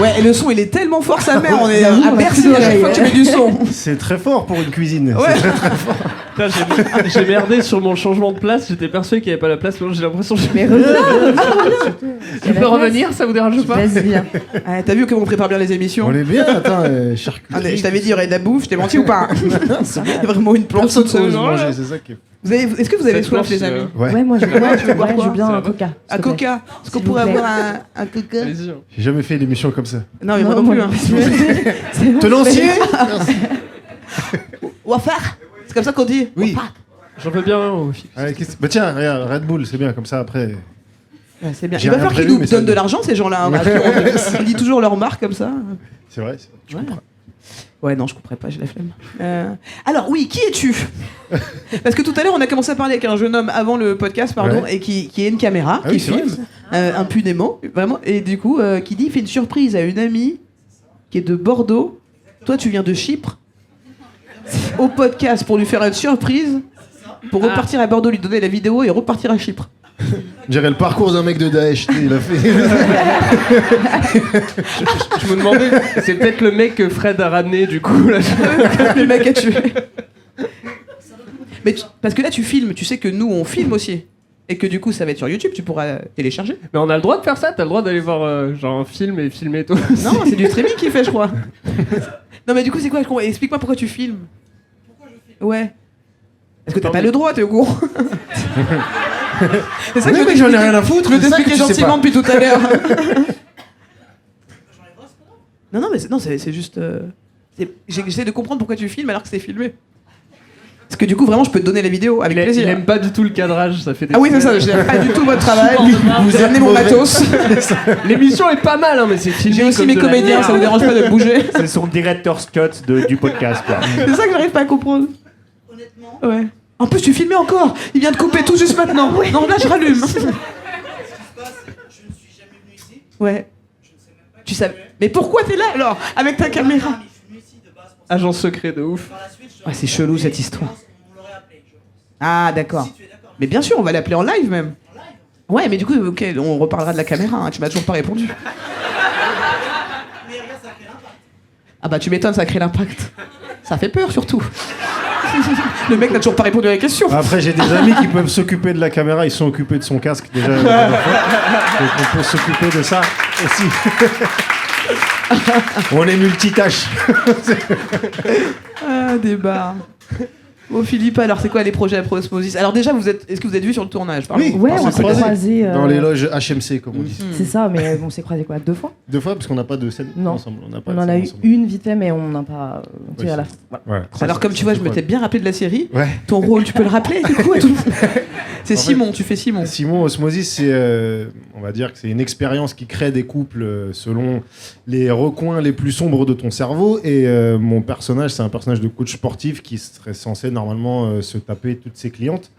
Ouais, et le son, il est tellement fort, sa mère. On est à Bercy à chaque fois que tu mets du son. C'est très fort pour une cuisine. Ouais. C'est très fort. Putain, j'ai merdé sur mon changement de place. J'étais persuadé qu'il n'y avait pas la place. Mais j'ai l'impression que Mais reviens. tu peux revenir, ça vous dérange pas? Vas-y, viens. Ah, t'as vu comment on prépare bien les émissions? On est bien, attends, charcuterie. Ah, mais je t'avais dit, il y aurait de la bouffe, je t'ai menti ou pas? Il y a vraiment une plante Personne toute n'ose seule. manger, c'est ça qui est... Est-ce que vous avez Cette soif, planche, les amis? Ouais, moi je veux bien un coca. Un coca? Est-ce qu'on S'il vous pourrait plaît. avoir un coca? Allez-y. Hein. J'ai jamais fait l'émission comme ça. Non, mais moi non plus. Hein. Tenancier. Wafar? C'est comme ça qu'on dit? Oui. Wafar. J'en veux bien un au fixe. Bah tiens, regarde, Red Bull, c'est bien, comme ça après... Ouais, c'est bien. J'ai Il va rien falloir qu'ils prévu, nous mais ça donnent me- de l'argent, ces gens-là. Hein, parce qu'on dit toujours leur marque comme ça. C'est vrai, tu comprends. Ouais, non, je couperai pas, j'ai la flemme. Alors, oui, qui es-tu? Parce que tout à l'heure, on a commencé à parler avec un jeune homme avant le podcast, pardon, Ouais. et qui a une caméra, Ah qui oui, c'est filme impunément, vraiment, et du coup, qui dit, il fait une surprise à une amie qui est de Bordeaux. Toi, tu viens de Chypre, au podcast pour lui faire une surprise, pour repartir à Bordeaux, lui donner la vidéo et repartir à Chypre. On dirait le parcours d'un mec de Daesh, tu sais, il a fait... Je me demandais, c'est peut-être le mec que Fred a ramené du coup. Là. Le mec a tué. Mais parce que là, tu filmes, tu sais que nous, on filme aussi. Et que du coup, ça va être sur YouTube, tu pourras télécharger. Mais on a le droit de faire ça? T'as le droit d'aller voir genre un film et filmer et tout? Non, c'est du streaming qu'il fait, je crois. Non, mais du coup, c'est quoi? Explique-moi pourquoi tu filmes. Pourquoi je filme? Ouais. Parce que t'as pas le droit, t'es au courant. C'est ça que Oui, mais j'en ai rien à foutre, Je vais c'est ça que t'expliquer tu sais gentiment pas. depuis tout à l'heure. Non, mais c'est juste. J'essaie de comprendre pourquoi tu filmes alors que c'est filmé. Parce que du coup, vraiment, je peux te donner la vidéo avec Il plaisir. aime pas du tout le cadrage, ça fait des... Ah oui, c'est ça, j'aime pas du tout votre travail. Vous amenez mon matos. L'émission est pas mal, hein, mais c'est filmé. J'ai aussi comme mes de la comédiens, merde. ça vous dérange pas de bouger. C'est son director's cut du podcast, quoi. C'est ça que j'arrive pas à comprendre. Honnêtement. Ouais. En plus, tu filmais encore. Il vient de couper tout juste maintenant. Non, là, je rallume. Ouais. Tu savais. Mais pourquoi t'es là alors avec ta caméra? Agent secret de ouf. Ah, c'est chelou cette histoire. Ah, d'accord. Mais bien sûr, on va l'appeler en live même. Ouais, mais du coup, ok, on reparlera de la caméra. Hein, tu m'as toujours pas répondu. Ah bah tu m'étonnes, ça crée l'impact. Ça fait peur surtout. Le mec n'a toujours pas répondu à la question. Après, j'ai des amis qui peuvent s'occuper de la caméra, ils sont occupés de son casque déjà. Donc on peut s'occuper de ça aussi. On est multitâche. Ah, débat. Bon, Philippe, alors c'est quoi les projets après Osmosis? Alors déjà, est-ce que vous êtes vu sur le tournage? Pardon. Oui. Ouais, On on s'est s'est croisés. croisés. Dans les loges HMC, comme on dit. C'est ça, mais on s'est croisés quoi? 2 fois? 2 fois, parce qu'on n'a pas de scène Non. ensemble. On, n'a pas On de en scène a eu ensemble. une vite fait, mais on n'a pas tiré à la fin. Voilà. Ouais. Alors comme tu vois, je m'étais bien rappelé de la série. Ouais. Ton rôle, tu peux le rappeler du coup à tout le monde. C'est En Simon, tu fais Simon. Simon, Osmosis, c'est, on va dire que c'est une expérience qui crée des couples selon les recoins les plus sombres de ton cerveau. Et mon personnage, c'est un personnage de coach sportif qui serait censé normalement se taper toutes ses clientes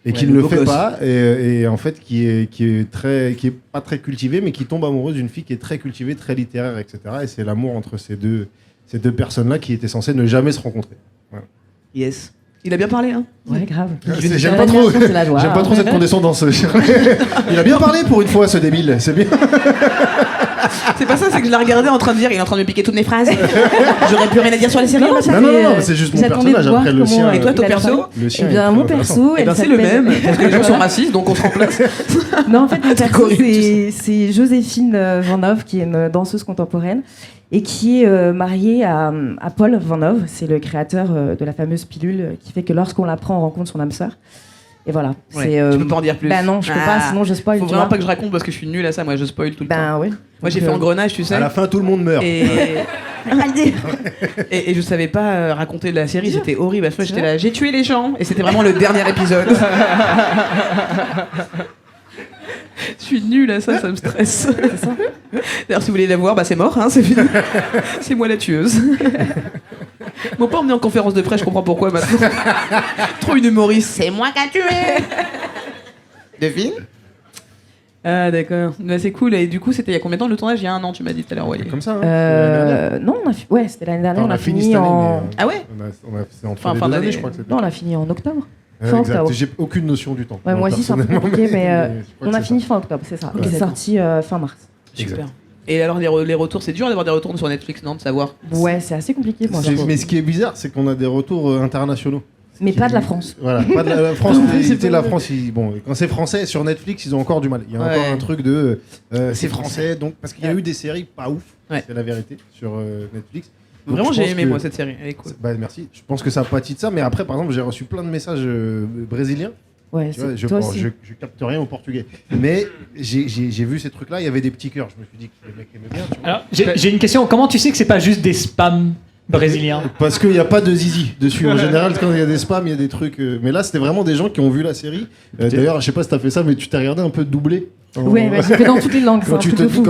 et qui Ouais, ne le le beau fait gosse. pas. Et en fait, qui est pas très cultivé, mais qui tombe amoureuse d'une fille qui est très cultivée, très littéraire, etc. Et c'est l'amour entre ces deux personnes-là qui étaient censées ne jamais se rencontrer. Yes. Il a bien parlé, hein? Ouais, grave. J'aime pas trop, C'est la joie. j'aime pas trop cette condescendance. Il a bien parlé pour une fois, ce débile. C'est bien. C'est pas ça, c'est que je l'ai regardé en train de dire, il est en train de me piquer toutes mes phrases. J'aurais plus rien à dire sur les séries. Non, ça Non, fait- non, c'est juste mon j'attendais de personnage. voir Après, le comment, sien. Et toi, ton il allait perso parler. Le sien Eh est bien, très mon intéressant. perso, Et ben c'est le même, parce que les gens sont racistes, donc on se remplace. Non, en fait, mon perso, horrible, tu c'est Joséphine Van Hove, qui est une danseuse contemporaine et qui est mariée à Paul Van Hove. C'est le créateur de la fameuse pilule qui fait que lorsqu'on la prend, on rencontre son âme sœur. Et voilà. Ouais, tu peux pas en dire plus. Bah non, je peux pas, sinon je spoil. Faut tu vraiment vois. pas que je raconte parce que je suis nulle à ça, moi je spoil tout le temps. Ben oui. Moi j'ai Donc, fait Engrenage, tu sais. À la fin, tout le monde meurt. Et je savais pas raconter la série, c'était horrible. À chaque fois j'étais là, j'ai tué les gens, et c'était vraiment le dernier épisode. Je suis nulle à ça, ça me stresse. D'ailleurs, si vous voulez la voir, bah c'est mort, hein, c'est fini. C'est moi la tueuse. Ils m'ont pas emmené en conférence de presse, je comprends pourquoi maintenant. Trop une humoriste. C'est moi qui a tué. Devine. Ah d'accord, bah, c'est cool. Et du coup, c'était il y a combien de temps le tournage? Il y a 1 an, tu m'as dit tout à l'heure. Ouais. Comme ça. Hein, l'année dernière. Non, ouais, c'était l'année dernière. Enfin, on a fini cette année, en. mais, Ah ouais. c'est entre Fin les 2 d'année. années, je crois que c'était. Non, on a fini en octobre. Ouais, fin exact. octobre. J'ai aucune notion du temps. Ouais, moi aussi, c'est un peu personnellement, compliqué, mais je crois on que a c'est fini ça. fin octobre, c'est ça. Ouais. Et c'est D'accord. sorti fin mars. Super. Et alors les retours, c'est dur d'avoir des retours sur Netflix, non, de savoir. Ouais, c'est assez compliqué. Moi, je trouve. Mais ce qui est bizarre, c'est qu'on a des retours internationaux. Mais pas de la France. Voilà, pas de la France. C'est pas la vrai. France, bon, quand c'est français sur Netflix, ils ont encore du mal. Il y a encore un truc de c'est français, donc parce qu'il y a eu des séries pas ouf, c'est la vérité sur Netflix. Donc, Vraiment, je j'ai pense aimé que- moi cette série. Elle est cool. Bah merci. Je pense que ça a pâti de ça, mais après, par exemple, j'ai reçu plein de messages brésiliens. Ouais, Tu vois, toi aussi. je capte rien au portugais, mais j'ai vu ces trucs-là. Il y avait des petits cœurs. Je me suis dit que les mecs aimaient bien. Tu vois. Alors, j'ai une question. Comment tu sais que c'est pas juste des spams brésiliens? Parce qu'il n'y a pas de zizi dessus. En général, quand il y a des spams, il y a des trucs. Mais là, c'était vraiment des gens qui ont vu la série. D'ailleurs, je sais pas si t'as fait ça, mais tu t'es regardé un peu doublé. Ouais, bah, j'ai fait dans toutes les langues. Quand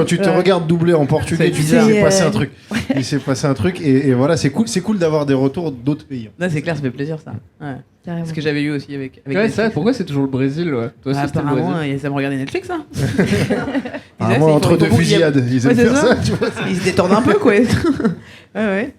tu te regardes doubler en portugais, C'est tu dis bizarre. il s'est passé un truc. Il s'est passé un truc et voilà, c'est cool d'avoir des retours d'autres pays. Là, c'est clair, ça fait plaisir ça. Ouais. Carrément. Ce que j'avais eu aussi avec Ouais, Netflix. ça, pourquoi c'est toujours le Brésil, ouais. Toi aussi, c'était le Apparemment, Brésil. ça me regardait Netflix, hein. Apparemment, entre deux fusillades, ils aiment Ouais, c'est faire ça. ça, tu vois. Ils se détendent un peu, quoi. Ouais.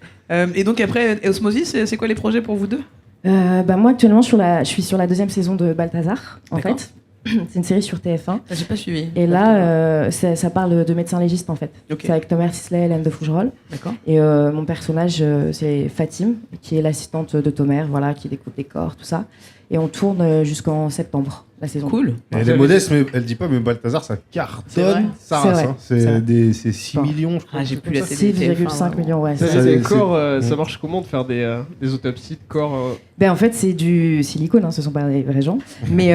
Et donc après, Osmosis, c'est quoi les projets pour vous deux? Bah, moi, actuellement, je suis sur la deuxième saison de Balthazar, en D'accord. fait. C'est une série sur TF1. J'ai pas suivi. Et là, ça parle de médecins légistes, en fait. Ok. C'est avec Thomas Sisley et Hélène de Fougerolles. D'accord. Et mon personnage, c'est Fatim, qui est l'assistante de Thomer, voilà, qui découpe des corps, tout ça. Et on tourne jusqu'en septembre, la saison. Cool. Elle est modeste, mais elle dit pas, mais Balthazar, ça C'est vrai. cartonne. Ça C'est race, vrai. hein. C'est vrai. C'est 6 Bon. millions, je crois. Ah, j'ai un plus truc la comme ça. télé. 6,5 millions, ouais. Ça, Ça, les c'est- corps, c'est- ça marche comment de faire des autopsies de corps Ben, en fait, c'est du silicone, hein, ce sont pas des vrais gens. Mais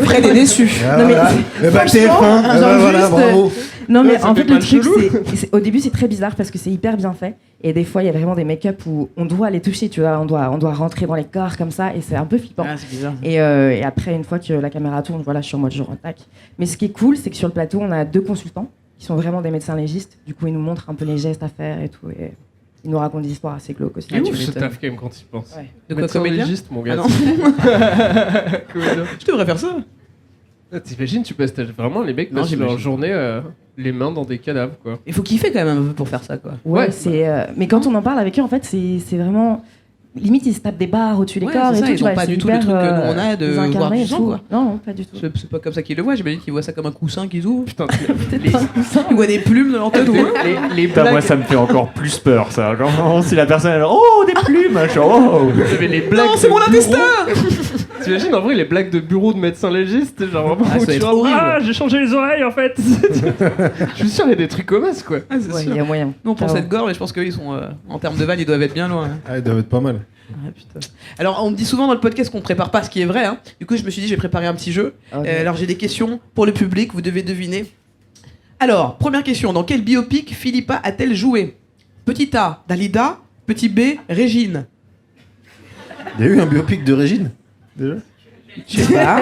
Fred est déçu. Ah, Non, mais voilà. Eh ben, franchement, TF1, eh ben, genre voilà, juste, bravo. Non, mais Ouais, ça en fait fait, pas le le truc, chelou. au début, c'est très bizarre parce que c'est hyper bien fait. Et des fois, il y a vraiment des make-up où on doit les toucher, tu vois. On doit rentrer dans les corps comme ça. Et c'est un peu flippant. Ah, c'est bizarre. Et après, une fois que la caméra tourne, voilà, je suis en mode je retac. Mais ce qui est cool, c'est que sur le plateau, on a 2 consultants qui sont vraiment des médecins légistes. Du coup, ils nous montrent un peu les gestes à faire et tout. Et ils nous racontent des histoires assez glauques aussi. Il est tu ouf ce m'étonnes. taf quand même quand il pense. Ouais. De quoi, Médecin comédien? légiste, mon Ah gars. non. Comédien. Je devrais faire ça. Ah, t'imagines, tu passes vraiment les mecs Non, passent leur j'imagine. journée les mains dans des cadavres, quoi. Il faut kiffer quand même un peu pour faire ça, quoi. Ouais, Ouais. c'est. Mais quand on en parle avec eux, en fait, c'est vraiment. Limite, ils se tapent des barres au-dessus des Ouais, corps c'est et ça, tout. ils tu ont vois, pas c'est du tout le hyper, truc que nous, on a de désincarné voir du et sang, tout. quoi. Non, pas du tout. C'est pas comme ça qu'ils le voient. J'imagine qu'ils voient ça comme un coussin qu'ils ouvrent. Putain, Ils voient des plumes dans leur tête. Ouais. les Putain, moi, blagues, ça me fait encore plus peur, ça. Genre, si la personne, elle, oh, des plumes, genre, oh. les blagues Non, c'est de mon bureau. intestin. T'imagines en vrai les blagues de bureau de médecins légistes, genre vraiment Ah, ça où va tu être vois, horrible. ah, j'ai changé les oreilles en fait. Je suis sûr il y a des trucs comme ça, quoi. Ah, c'est Ouais, sûr. il y a moyen. Nous, on pense Carrément. être gore, mais je pense qu'eux, ils sont, en termes de vannes, ils doivent être bien loin. Ah, ils doivent être pas mal. Ah, putain. Alors, on me dit souvent dans le podcast qu'on prépare pas, ce qui est vrai. Hein. Du coup, je me suis dit, je vais préparer un petit jeu. Ok. Alors, j'ai des questions pour le public, vous devez deviner. Alors, première question, dans quel biopic Philippa a-t-elle joué? Petit A, Dalida. Petit B, Régine. Il y a eu un biopic de Régine déjà. Je sais pas.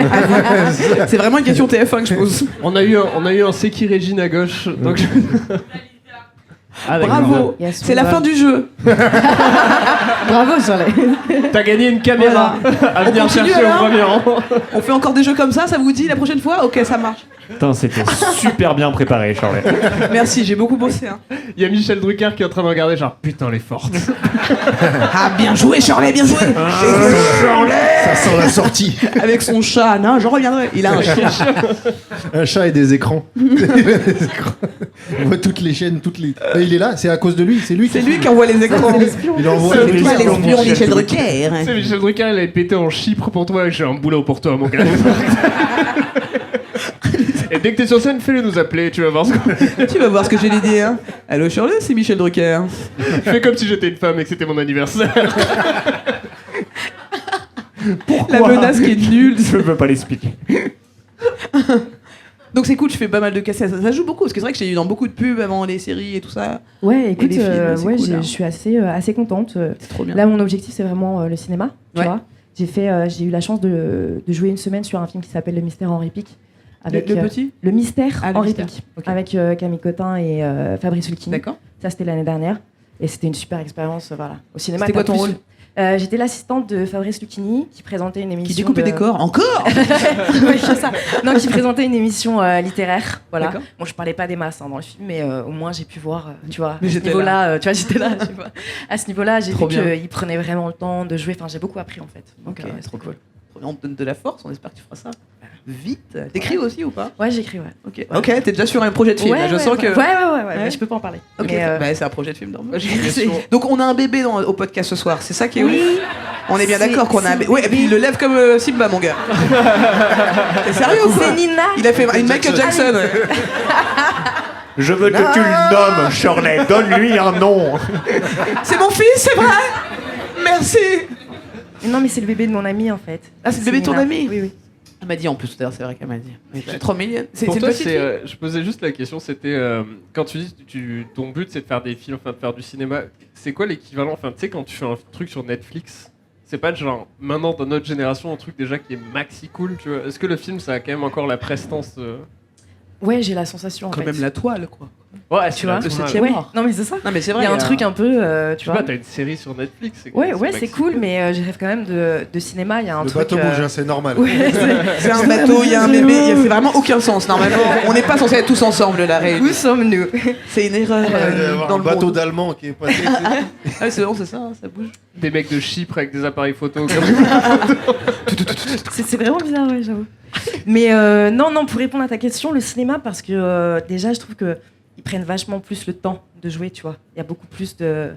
C'est vraiment une question TF1 que je pose. On a eu un Seki Régine à gauche, donc Bravo. Yes, C'est la bravo. fin du jeu. Bravo, Charlie. t'as gagné une caméra à venir continue, chercher au alors premier rang. On fait encore des jeux comme ça vous dit la prochaine fois? Ok, ça marche. Putain, c'était super bien préparé, Charlie. Merci, j'ai beaucoup bossé. Hein. Il y a Michel Drucker qui est en train de regarder genre putain les fortes. Ah, bien joué, Charlie, bien joué. Ça sent la sortie. Avec son chat. Non, je reviendrai. Il a un chien. Un chat et des écrans. Des écrans. On voit toutes les chaînes, toutes les. Il est là, c'est à cause de lui, c'est lui. C'est lui qui envoie les écrans. Il envoie C'est les lui. Toi, écrans. l'espion Michel Drucker. Tu sais, Michel Drucker il avait pété en Chypre pour toi, j'ai un boulot pour toi mon gars. Et dès que t'es sur scène, fais-le nous appeler, tu vas voir ce qu'on... Tu vas voir ce que j'ai dit. Hein. Allô, Shirley, c'est Michel Drucker. Fais comme si j'étais une femme et que c'était mon anniversaire. La menace qui est nulle. Je peux pas l'expliquer. Donc c'est cool, je fais pas mal de cassettes. Ça joue beaucoup, parce que c'est vrai que j'ai eu dans beaucoup de pubs avant les séries et tout ça. Ouais, écoute, les films, c'est ouais, cool, hein. je suis assez contente. C'est trop bien. Là, mon objectif, c'est vraiment le cinéma. Tu Ouais. vois. J'ai eu la chance de jouer une semaine sur un film qui s'appelle Le Mystère Henri Pic. Avec, le petit Le Mystère Ah, Le Henri Mystère. Pic. Ok. Avec Camille Cotin et Fabrice Hulkini. D'accord. Ça, c'était l'année dernière. Et c'était une super expérience voilà, au cinéma. C'était quoi t'as ton plus- rôle J'étais l'assistante de Fabrice Lucchini qui présentait une émission. Qui découpait de- des corps. Encore Oui, c'est ça. Non, qui présentait une émission littéraire. Voilà. D'accord. Bon, je parlais pas des masses dans le film, mais au moins j'ai pu voir, tu vois, Mais à ce j'étais niveau-là, tu vois, j'étais là. À ce niveau-là, j'ai Trop vu bien. qu'il prenait vraiment le temps de jouer. Enfin, j'ai beaucoup appris en fait. Donc, Ok, c'est trop cool. On te donne de la force, on espère que tu feras ça vite. T'écris aussi ou pas? Ouais, j'écris, ouais. Ok, ok, t'es déjà sur un projet de film. là, je sens que. Ouais, mais je peux pas en parler. Ok, Mais, bah, c'est un projet de film normal. J'ai une question. Donc on a un bébé au podcast ce soir, c'est ça qui est oui. ouf. On est bien C'est- d'accord qu'on a un bébé. c'est- Ouais, et puis il le lève comme Simba, mon gars. T'es sérieux ou quoi? C'est Nina. Il a fait une Michael Jackson. Ouais. Je veux que tu le nommes, Shirley. Donne-lui un nom. C'est mon fils, c'est vrai. Merci. Non, mais c'est le bébé de mon ami, en fait. Ah, c'est le bébé de ton Nina. ami? Oui, oui. Elle m'a dit en plus tout à l'heure, c'est vrai qu'elle m'a dit. C'est trop mignonne. C'est Pour une toi, petite fille. je posais juste la question, c'était quand tu dis ton but c'est de faire des films, enfin de faire du cinéma, c'est quoi l'équivalent, enfin tu sais quand tu fais un truc sur Netflix, c'est pas genre maintenant dans notre génération un truc déjà qui est maxi cool, tu vois. Est-ce que le film ça a quand même encore la prestance Ouais, j'ai la sensation, en Quand fait. même la toile, quoi. Ouais, Tu vois, Le ouais. 7e Ouais. art. Non, mais c'est ça. Non, mais c'est vrai. Il y a un truc un peu, tu Tu vois, vois. t'as une série sur Netflix. Ouais, c'est maxi cool, mais je rêve quand même de cinéma. Il y a un Le truc. bateau bouge, hein, c'est normal. Ouais, C'est un bateau, il y a un bébé, il fait vraiment aucun sens normalement. On n'est pas censé être tous ensemble la réunion. Où sommes-nous? C'est une erreur Il va y avoir dans un le bateau monde. d'Allemand qui est passé. Ah, c'est bon, c'est ça, ça bouge. Des mecs de Chypre avec des appareils photo. Comme... C'est vraiment bizarre, ouais, j'avoue. Mais non, pour répondre à ta question, le cinéma, parce que déjà, je trouve que ils prennent vachement plus le temps de jouer, tu vois. Il y a beaucoup plus de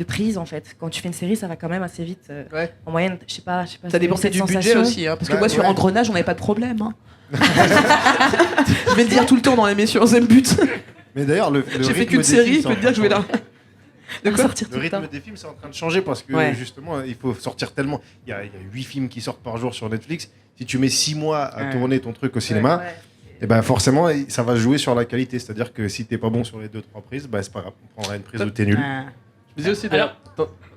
prises, en fait. Quand tu fais une série, ça va quand même assez vite. Ouais. En moyenne, je sais pas. Ça dépend cette du budget sensation. aussi, hein, parce que Bah, moi sur ouais. Engrenage, on n'avait pas de problème. Hein. Je vais le dire tout le temps dans l'émission, c'est le but. Mais d'ailleurs, le J'ai fait rythme qu'une des série, films, je peux te dire que je vais là. De quoi Sortir tout Le le temps. rythme des films, c'est en train de changer parce que Ouais. justement, il faut sortir tellement. Il y a 8 films qui sortent par jour sur Netflix. Si tu mets 6 mois à Ouais. tourner ton truc au cinéma, Ouais. et ben forcément, ça va jouer sur la qualité. C'est-à-dire que si t'es pas bon sur les 2-3 prises, bah c'est pas grave, on prendra une prise où t'es nul. Ah. Je disais aussi d'ailleurs.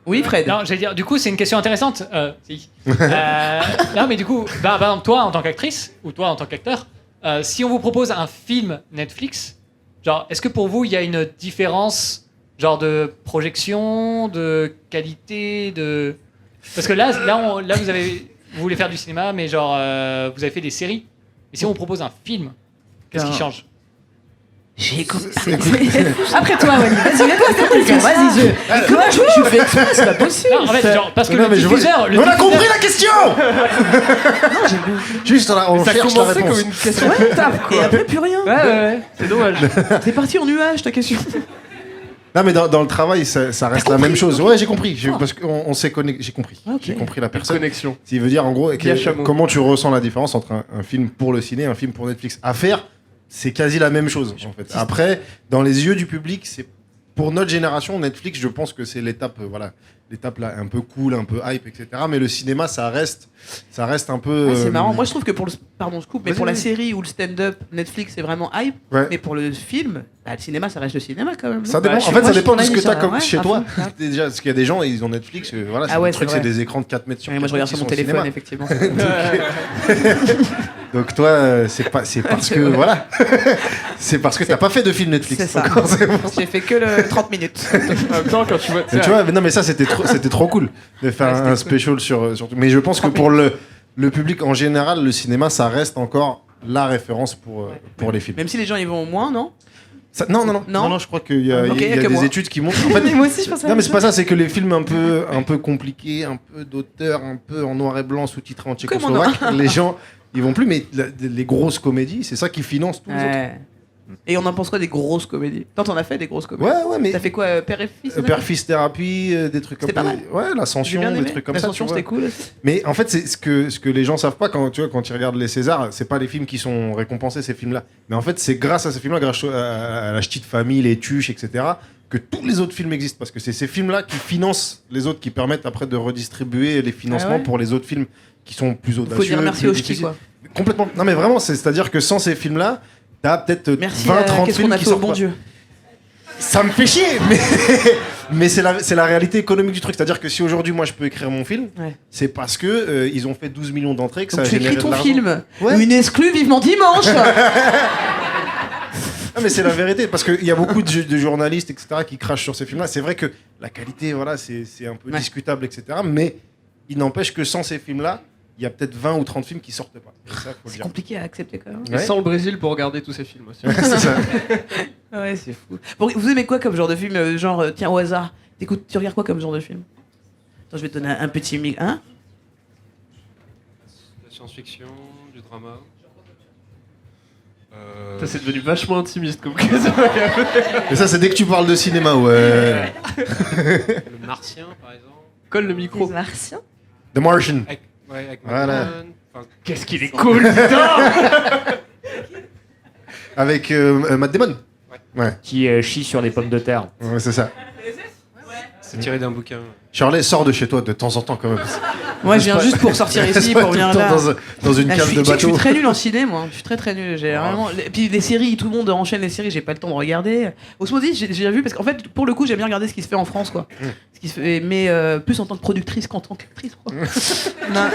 Oui, Fred. Non, j'allais dire, du coup, c'est une question intéressante. Si. Non, mais du coup, par exemple, toi en tant qu'actrice, ou toi en tant qu'acteur, si on vous propose un film Netflix, genre, est-ce que pour vous, il y a une différence, genre, de projection, de qualité, de... Parce que là vous voulez faire du cinéma, mais genre, vous avez fait des séries. Et si on vous propose un film, qu'est-ce qui change? J'ai Après toi, Wally, vas-y, mets-toi cette question. Vas-y, Comment je fais exprès, c'est pas possible. Non, en fait, genre, parce que Non, le mais je vois- diffuseur... On a compris la question. Juste, on Ça cherche la commençait réponse. comme une question. Et après, plus rien. Ouais, c'est dommage. C'est parti en nuage ta question. Non, mais dans le travail, ça reste la même chose. Ouais, j'ai compris. Parce qu'on s'est connecté. J'ai compris. Ok. J'ai compris la personne. Connexion. Il veut dire en gros Via chameau. comment tu ressens la différence entre un film pour le ciné et un film pour Netflix. À faire, c'est quasi la même chose en fait. Après, dans les yeux du public, c'est pour notre génération, Netflix, je pense que c'est l'étape, l'étape là un peu cool, un peu hype, etc. Mais le cinéma, ça reste un peu. C'est marrant. Moi, je trouve que pour le. Pardon, je coupe, mais Vas-y, pour la vas-y. série ou le stand-up, Netflix, c'est vraiment hype. Ouais. Mais pour le film, bah, le cinéma, ça reste le cinéma quand même. non Ça dépend. Bah, En fait, ça dépend de ce que tu t'as comme ouais, chez à toi. fond. Déjà, parce qu'il y a des gens, ils ont Netflix. Voilà, Ah c'est ouais, des trucs, c'est c'est vrai. des écrans de 4 mètres sur Ouais, 4 moi, je regarde qui sur mon sont au téléphone, cinéma. effectivement. Donc toi, c'est parce que voilà, c'est parce que t'as pas fait de film Netflix. C'est ça. encore, c'est bon. J'ai fait que le 30 minutes. En même temps, quand tu vois. Mais tu vois, mais non, mais ça c'était trop cool de faire un special sur tout. Mais je pense que pour le public en général, le cinéma, ça reste encore la référence pour les films. Même si les gens y vont moins, non Non, je crois qu'il y a, Ok, il y a que des moi. études qui montrent. En fait, Mais moi aussi, je pense à la non, mais même c'est pas ça, c'est que les films un peu compliqués, un peu d'auteur, un peu en noir et blanc, sous-titrés en tchécoslovaque, les gens, ils vont plus, mais les grosses comédies, c'est ça qui finance tous les autres. Ouais. Et on en pense quoi des grosses comédies? Toi, t'en as fait des grosses comédies? Ouais, mais T'as fait quoi, Père et Fils? Père-Fils Thérapie, des trucs comme C'était pas mal. Ouais, J'ai l'Ascension, bien des aimé. trucs comme ça. L'Ascension, tu vois. c'était cool aussi. Mais en fait, c'est ce que les gens savent pas quand ils regardent les Césars, c'est pas les films qui sont récompensés, ces films-là. Mais en fait, c'est grâce à ces films-là, grâce à La Ch'tite Famille, Les Tuches, etc., que tous les autres films existent. Parce que c'est ces films-là qui financent les autres, qui permettent après de redistribuer les financements Ah ouais. pour les autres films qui sont plus audacieux. Faut dire merci plus au ch'ti, difficiles. quoi. Complètement. Non, mais vraiment, c'est-à-dire que sans ces films-là, t'as peut-être Merci 20, à 30 Qu'est-ce films qu'on a qui fait au sortent bon pas. Dieu? Ça me fait chier, mais c'est la réalité économique du truc. C'est-à-dire que si aujourd'hui, moi, je peux écrire mon film, Ouais. c'est parce que ils ont fait 12 millions d'entrées, que Donc ça a tu généré écris de ton l'argent. film. Ouais. Une exclue vivement dimanche. Ah, mais c'est la vérité, parce qu'il y a beaucoup de journalistes, etc., qui crachent sur ces films-là. C'est vrai que la qualité, voilà, c'est un peu Ouais. discutable, etc. Mais il n'empêche que sans ces films-là, il y a peut-être 20 ou 30 films qui sortent pas. Et ça, faut le C'est dire. compliqué à accepter quand même. Et Ouais. sans le Brésil pour regarder tous ces films aussi. C'est ça. Ouais, c'est fou. Bon, vous aimez quoi comme genre de film genre, tiens, au hasard, tu regardes quoi comme genre de film? Attends, je vais te donner un petit mic. Hein? science-fiction, du drama. Ça, c'est devenu vachement intimiste comme question. Mais ça, c'est dès que tu parles de cinéma, ouais. Le Martien, par exemple. Colle le micro. Les Martiens. The Martian. Avec Voilà. Matt Damon. Enfin, Qu'est-ce qu'il est cool, putain. Avec Matt Damon. Qui chie sur des pommes de terre. Ouais, c'est ça. c'est tiré d'un bouquin. Shirley, sors de chez toi de temps en temps quand même. Moi, je viens juste pour sortir ici, Reste pas pour tout le venir temps là. dans une Ah, cave de je bateau. suis très nul en ciné, moi. Je suis très nul. J'ai vraiment. Et puis les séries, tout le monde enchaîne les séries. J'ai pas le temps de regarder. Osmosis, j'ai vu parce qu'en fait, pour le coup, j'aime bien regarder ce qui se fait en France, quoi. Ce qui se fait, mais plus en tant que productrice qu'en tant qu'actrice, quoi. Non.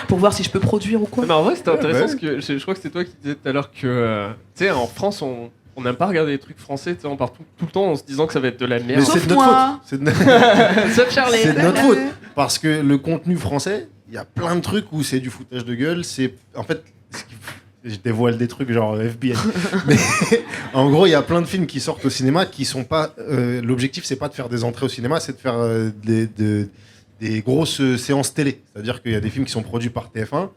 Pour voir si je peux produire ou quoi. Mais en vrai, c'était intéressant Ouais. parce que je crois que c'était toi qui disais tout à l'heure que, tu sais, en France, on n'aime pas regarder des trucs français, tu sais, on part tout le temps en se disant que ça va être de la Mais merde. c'est Sauf de notre moi. faute. C'est de... Sauf Charlie. c'est de notre faute. Parce que le contenu français, il y a plein de trucs où c'est du foutage de gueule. C'est en fait, je dévoile des trucs genre FBI. Mais en gros, il y a plein de films qui sortent au cinéma qui sont pas. L'objectif, c'est pas de faire des entrées au cinéma, c'est de faire des grosses séances télé. C'est-à-dire qu'il y a des films qui sont produits par TF1.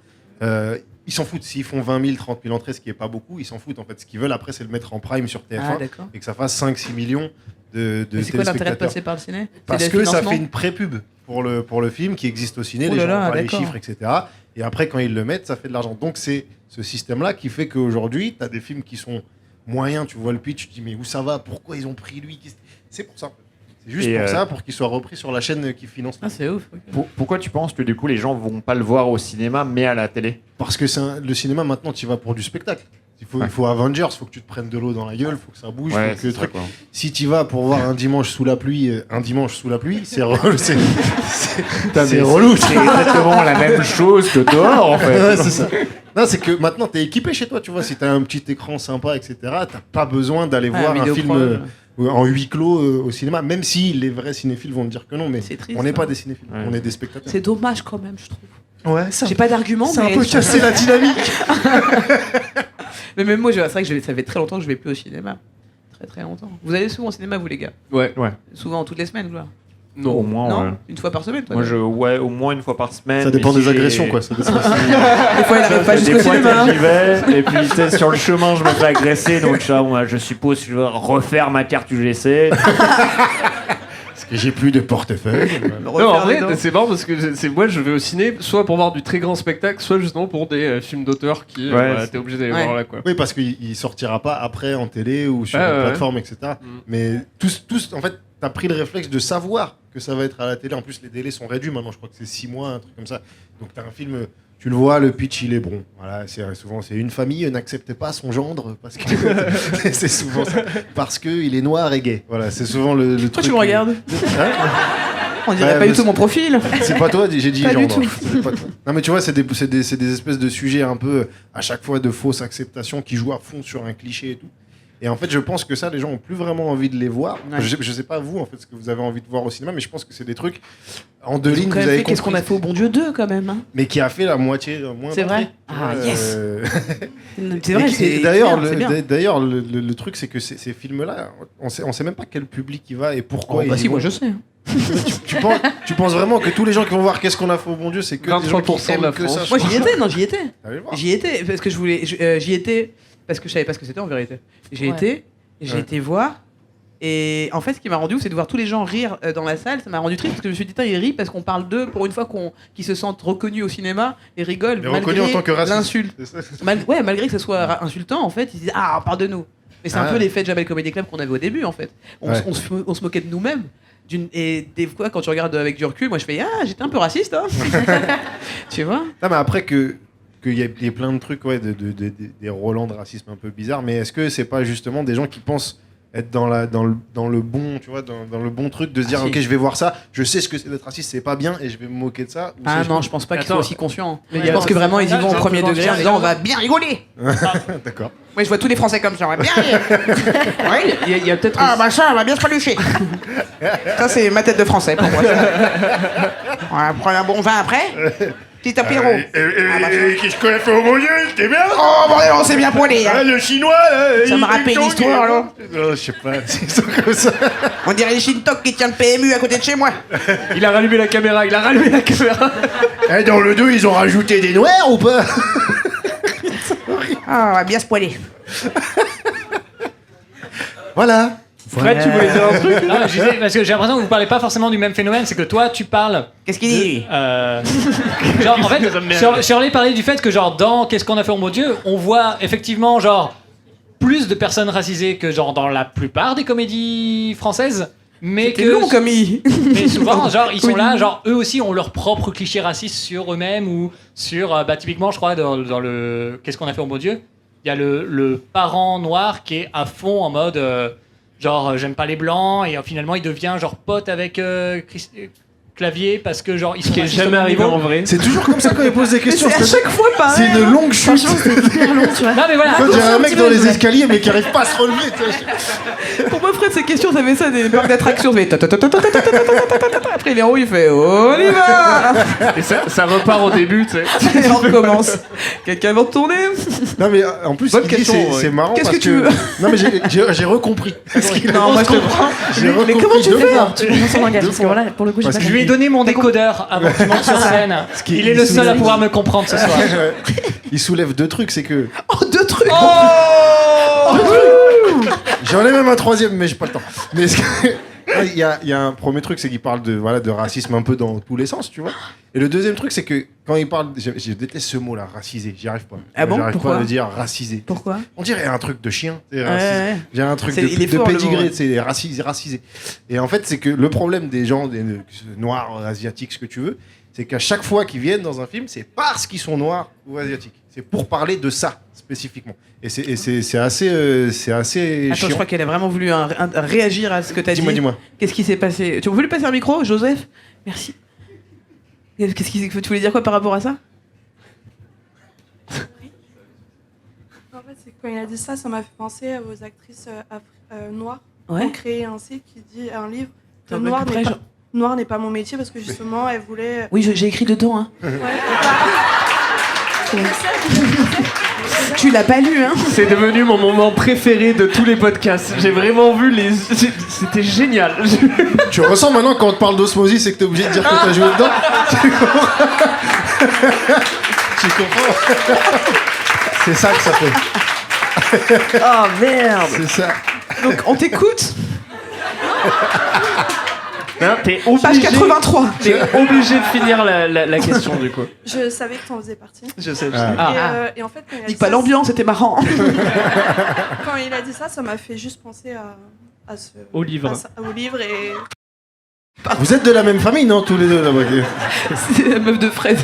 Ils s'en foutent. S'ils font 20 000, 30 000 entrées, ce qui est pas beaucoup, ils s'en foutent. En fait, ce qu'ils veulent après, c'est le mettre en prime sur TF1 Ah, d'accord. et que ça fasse 5-6 millions de Mais c'est quoi l'intérêt de téléspectateurs. passer par le ciné? Parce C'est que des ça financements fait une pré-pub pour le film qui existe au ciné, Oh les là gens là, voient les d'accord. chiffres, etc. Et après, quand ils le mettent, ça fait de l'argent. Donc c'est ce système-là qui fait qu'aujourd'hui, tu as des films qui sont moyens, tu vois le pitch, tu te dis mais où ça va? Pourquoi ils ont pris lui? C'est pour ça. C'est juste Et pour ça, pour qu'il soit repris sur la chaîne qui finance. Ah, c'est ouf. ok. Pourquoi tu penses que du coup les gens vont pas le voir au cinéma mais à la télé? Parce que le cinéma, maintenant, tu y vas pour du spectacle. Il faut Avengers, il faut que tu te prennes de l'eau dans la gueule, il faut que ça bouge, faut que c'est le ça, truc. quoi. Si tu vas pour voir un dimanche sous la pluie, c'est relou. C'est relou. C'est exactement la même chose que dehors en fait. Ouais, c'est ça. Non, c'est que maintenant, t'es équipé chez toi, tu vois. Si t'as un petit écran sympa, etc., t'as pas besoin d'aller Ouais, voir un Vidéo film Pro, en huis clos au cinéma, même si les vrais cinéphiles vont te dire que non, mais C'est triste, on n'est pas hein. des cinéphiles, Ouais. on est des spectateurs. C'est dommage quand même, je trouve. Ouais, J'ai pas d'argument, c'est mais. un peu cassé la dynamique. Mais même moi, c'est vrai que ça fait très longtemps que je vais plus au cinéma. Très longtemps. Vous allez souvent au cinéma, vous les gars? Ouais. Souvent, toutes les semaines, quoi. Au Non. moins, Non ouais. Une fois par semaine, toi? Moi, au moins une fois par semaine. Ça dépend mais des si agressions, j'ai- quoi. Ça dépend. Des fois, il arrive pas jusqu'au Des fois, cinéma. j'y vais, et puis tu sais, sur le chemin, je me fais agresser, donc moi, je suppose que je vais refaire ma carte UGC. Parce que j'ai plus de portefeuille. Non, en vrai, c'est marrant parce que moi je vais au ciné soit pour voir du très grand spectacle, soit justement pour des films d'auteur qui Ouais, t'es obligé d'aller Ouais. voir là quoi. Oui, parce qu'il sortira pas après en télé ou sur Ouais, une ouais. plateforme, etc. Mm. Mais tous, en fait, t'as pris le réflexe de savoir que ça va être à la télé. En plus, les délais sont réduits maintenant. Je crois que c'est 6 mois, un truc comme ça. Donc t'as un film, tu le vois, le pitch il est bon. Voilà, souvent c'est une famille n'accepte pas son gendre parce que c'est souvent ça. Parce que il est noir et gay. Voilà, c'est souvent le truc. Pourquoi tu me regardes? Hein On dirait Ouais, pas du mais tout mon profil. C'est pas toi, j'ai dit Pas du gendre. tout. C'est pas toi. Non mais tu vois, c'est des espèces de sujets un peu à chaque fois de fausses acceptations qui jouent à fond sur un cliché et tout. Et en fait, je pense que ça, les gens ont plus vraiment envie de les voir. Ouais. Je sais pas vous, en fait, ce que vous avez envie de voir au cinéma, mais je pense que c'est des trucs en deux Ils ont lignes. quand Vous même avez fait Qu'est-ce qu'on a compris. fait au bon Dieu 2 quand même. Hein. Mais qui a fait la moitié moins. C'est vrai. d'entrées. Ah, Ouais, yes. C'est Et vrai, qui- c'est et d'ailleurs, bien, c'est bien. d'ailleurs, le truc, c'est que ces films-là, on sait même pas quel public il va et pourquoi. Oh, ils bah y si, vont. moi je sais. tu penses vraiment que tous les gens qui vont voir Qu'est-ce qu'on a fait au bon Dieu, c'est que des gens qui 23% de aiment la que ça. France. Moi j'y étais, non, j'y étais. Allez le voir. J'y étais parce que j'y étais parce que je savais pas ce que c'était en vérité. J'y Ouais. étais, et j'ai Ouais. été voir. Et en fait, ce qui m'a rendu ouf, c'est de voir tous les gens rire dans la salle. Ça m'a rendu triste parce que je me suis dit, ils rient parce qu'on parle d'eux pour une fois qu'ils se sentent reconnus au cinéma et rigolent. Mais reconnu en tant que raciste. L'insulte. C'est ça. Ouais, malgré que ce soit insultant, en fait, ils disent on parle de nous. Mais c'est un Ah. peu l'effet de Jamel Comedy Club qu'on avait au début, en fait. Ouais. On se moquait de nous-mêmes. Et des fois, quand tu regardes avec du recul, moi je fais j'étais un peu raciste, hein. Tu vois? Non, mais après qu'il y ait plein de trucs, ouais, des relents de racisme un peu bizarres, mais est-ce que c'est pas justement des gens qui pensent être dans le bon, tu vois, dans le bon truc de se dire si. ok, je vais voir ça, je sais ce que c'est d'être raciste, c'est pas bien et je vais me moquer de ça. Ou Ah c'est- non, je pense pas qu'ils soient Attends. aussi conscients. Mais Je pense que vraiment ils y vont au premier Attends, degré en disant on va bien rigoler. D'accord. Oui, je vois tous les Français comme ça, on va bien rire. Ouais, Il y a peut-être bah ça, on va bien se palucher. Ça, c'est ma tête de Français pour moi. On va prendre un bon vin après. Petit apéro. Qu'est-ce qu'on a fait au bon Dieu? C'était bien? Oh, bordel, on s'est bien poilé. Hein. Le chinois, là. Ça me rappelle une histoire, là. Je sais pas, c'est ça comme ça. On dirait les Shintok qui tient le PMU à côté de chez moi. Il a rallumé la caméra, Dans le 2, ils ont rajouté des noirs ou pas? Ah, on va bien se poiler. Voilà. Fred, tu voulais dire un truc? Non, je disais, parce que j'ai l'impression que vous parlez pas forcément du même phénomène, c'est que toi tu parles. Qu'est-ce qu'il dit? Genre, en fait, Shirley parlait du fait que, genre, dans Qu'est-ce qu'on a fait au bon Dieu, on voit effectivement, genre, plus de personnes racisées que, genre, dans la plupart des comédies françaises. Mais C'était que. long comme il... Mais souvent, genre, ils sont Oui. là, genre, eux aussi ont leurs propres clichés racistes sur eux-mêmes ou sur. Bah, typiquement, je crois, dans le Qu'est-ce qu'on a fait au bon Dieu, il y a le parent noir qui est à fond en mode. Genre, j'aime pas les blancs, et finalement, il devient, genre, pote avec Clavier parce que, genre, ils sont Qui est racistes au jamais même arrivé niveau. en vrai. C'est toujours comme ça quand ils posent des Mais questions. c'est à chaque fois pareil. C'est une longue chute. Franchement, c'est hyper long, tu vois. Non, mais voilà. On dirait un mec dans les ouais. escaliers mais qui arrive pas à se relever. tu vois. Pour moi, Fred, ces questions, ça fait ça des parcs d'attractions. Ça fait ta-ta-ta-ta-ta-ta-ta-ta-ta-ta-ta-ta. Après, les héros, il fait on y va. Et ça repart au début, tu sais. Et on recommence. Quelqu'un va retourner? Non mais en plus, Bonne ce qu'il dit, question, c'est ouais. marrant Qu'est-ce parce que tu veux? Non mais j'ai recompris. Non, moi, je te comprends. J'ai Mais recompris comment tu deux fais? fois. Tu comprends son langage, parce que voilà, pour le coup, j'ai Parce pas que Je lui ai compris. donné mon décodeur avant qu'il monte sur scène. qui- Il est le seul à pouvoir me comprendre ce soir. Il soulève deux trucs, c'est que Oh, deux trucs. j'en ai même un troisième, mais j'ai pas le temps. Mais il y a un premier truc, c'est qu'il parle de racisme un peu dans tous les sens, tu vois. Et le deuxième truc, c'est que quand il parle, je déteste ce mot-là, racisé, j'y arrive pas. Ah bon? J'arrive pas Pourquoi? à le dire racisé. Pourquoi? On dirait un truc de chien. Ouais. J'ai un truc Il est de fort, le mot, pédigré, ouais. c'est racisé. Et en fait, c'est que le problème des gens, des noirs, asiatiques, ce que tu veux, c'est qu'à chaque fois qu'ils viennent dans un film, c'est parce qu'ils sont noirs ou asiatiques. C'est pour parler de ça spécifiquement. Et c'est assez Attends, je chiant. crois qu'elle a vraiment voulu réagir à ce que t'as dit. Dis-moi. Qu'est-ce qui s'est passé? Tu veux lui passer un micro, Joseph? Merci. Tu voulais dire quoi par rapport à ça? En fait, c'est que quand il a dit ça, ça m'a fait penser aux actrices noires. Ouais. Ont créé un site qui dit un livre T'es que un peu plus près, genre. Noir n'est pas mon métier parce que justement, elle voulait. Oui, j'ai écrit dedans. Hein. Ouais, Tu l'as pas lu, hein? C'est devenu mon moment préféré de tous les podcasts. J'ai vraiment vu les. C'était génial. Tu ressens maintenant quand on te parle d'osmosis et que t'es obligé de dire que t'as joué dedans? Tu comprends? C'est ça que ça fait. Oh merde! C'est ça. Donc on t'écoute? Non, t'es Page obligé. 83. T'es obligé de finir la question du coup. je savais que t'en faisais partie. Je sais. Ah. Et en fait, quand il a Dis dit pas ça, l'ambiance, c'était marrant. quand il a dit ça, ça m'a fait juste penser à ce. Au livre. Au livre et. Vous êtes de la même famille, non, tous les deux là-bas? C'est la meuf de Fred.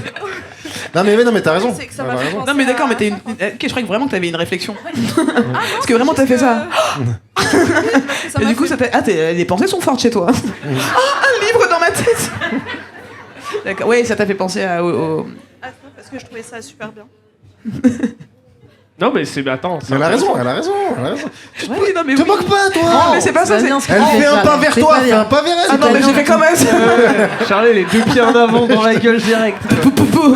Non mais t'as raison. C'est que ça T'as m'a fait raison. penser Non mais d'accord, mais t'as une. Ok, je croyais que vraiment que t'avais une réflexion. Parce que vraiment t'as fait ça. Et du coup, ça t'a. Ah, les pensées sont fortes chez toi. Oh, un livre dans ma tête. D'accord. Ouais, ça t'a fait penser parce que je trouvais ça super bien. Non mais c'est. Attends. Elle a raison. Oui, non mais Te oui. moque pas, toi. Non, mais c'est pas ça. va C'est... bien, ce que Elle tu fait fais, un là. pas vers C'est toi, pas fais bien. un pas vers elle. Ah non, mais j'ai fait comme ça. Charlie, les deux pieds en avant dans la gueule direct. Pou, pou, pou.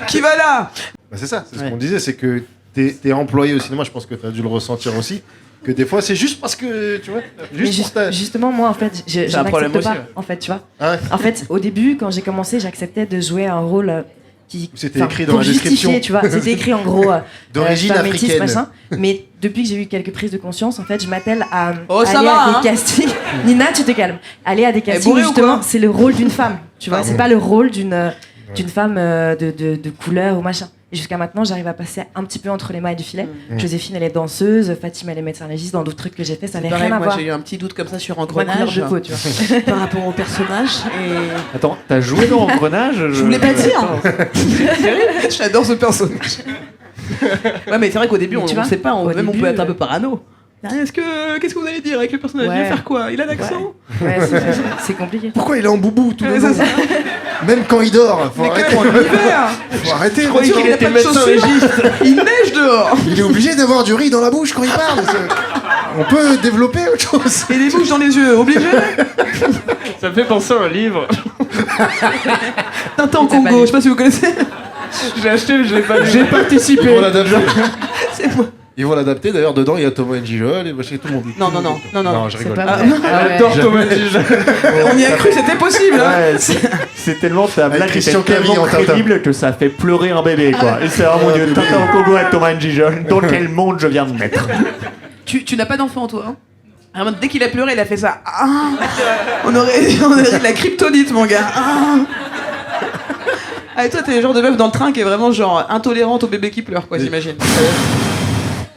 Qui va là? Bah, c'est ça, c'est ce qu'on disait, c'est que t'es employé au cinéma, je pense que t'as dû le ressentir aussi, que des fois c'est juste parce que, tu vois, Mais juste pour ta... justement, moi, en fait, je un problème n'accepte pas. aussi, ouais. En fait, tu vois. Ah ouais. En fait, au début, quand j'ai commencé, j'acceptais de jouer un rôle qui. C'était enfin, écrit dans pour la justifier, description. tu vois. C'était écrit en gros. D'origine femme métisse, africaine. machin. Mais depuis que j'ai eu quelques prises de conscience, en fait, je m'attelle à Oh, ça aller va, à hein. des castings. Nina, tu te calmes. Aller à des castings bourrée où ou justement, quoi c'est le rôle d'une femme. Tu vois, Pardon. c'est pas le rôle d'une femme de couleur ou machin. Et jusqu'à maintenant, j'arrive à passer un petit peu entre les mailles du filet. Joséphine, elle est danseuse. Fatima, elle est médecin légiste. Dans d'autres trucs que j'ai fait, ça n'avait Pareil, rien à moi voir. j'ai eu un petit doute comme ça sur Ma couleur Engrenage de peau, tu vois. par rapport au personnage et Attends, t'as joué dans Engrenage? je voulais pas dire. J'adore ce personnage. Ouais, mais c'est vrai qu'au début Mais on tu ne vois, sait pas, au même on début, peut être un peu parano. Qu'est-ce que vous allez dire avec le personnage? Il va Ouais. faire quoi? Il a l'accent? Ouais, c'est compliqué. Pourquoi il est en boubou tout le Ouais, long? c'est ça. Même quand il dort, faut Mais arrêter. quand même en hiver. Faut arrêter. Je croyais Vincent. qu'il était médecin légiste. Il neige dehors. Il est obligé d'avoir du riz dans la bouche quand il parle. On peut développer autre chose. Et des bouches dans les yeux, obligé. Ça me fait penser à un livre. Tintin au T'as pas Congo, lu. je sais pas si vous connaissez. Je l'ai acheté, mais je l'ai pas lu. J'ai participé. Ils vont l'adapter. C'est moi. Ils vont l'adapter. D'ailleurs, dedans, il y a Thomas Njijol et machin, tout le monde. Non, non, non, non, non. Non, je C'est rigole. pas vrai. Ah ouais. J'adore Thomas Njijol. On y a cru, c'était possible. Hein. Ouais, c'est tellement ta Avec blague Christian était tellement Clavier en Tintin. crédible que ça fait pleurer un bébé quoi. Et c'est vraiment Dieu, Tintin au Congo avec Thomas Njijol. Dans quel monde je viens de mettre? Tu n'as pas d'enfant, toi hein. Vraiment, dès qu'il a pleuré, il a fait ça. Ah. On aurait dit de la kryptonite, mon gars. Ah, et toi, t'es le genre de meuf dans le train qui est vraiment genre intolérante au bébé qui pleure, quoi, j'imagine.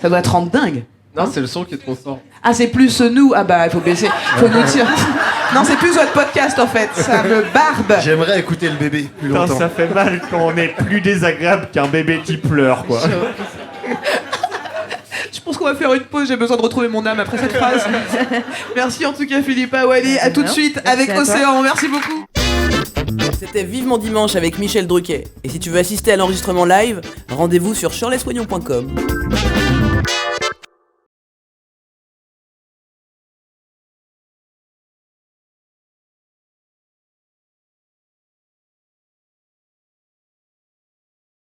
Ça doit te rendre dingue. Non, c'est le son qui est trop fort. Ah, c'est plus nous. Ah bah, il faut baisser. Faut nous dire. Non, c'est plus votre podcast, en fait. Ça me barbe. J'aimerais écouter le bébé plus Putain, longtemps. ça fait mal quand on est plus désagréable qu'un bébé qui pleure quoi. Je pense qu'on va faire une pause, j'ai besoin de retrouver mon âme après cette phrase. Merci en tout cas Philippe Awali, à tout de suite avec Merci à toi. Océan, merci beaucoup. C'était Vivement Dimanche avec Michel Drucker. Et si tu veux assister à l'enregistrement live, rendez-vous sur shirleysoignon.com.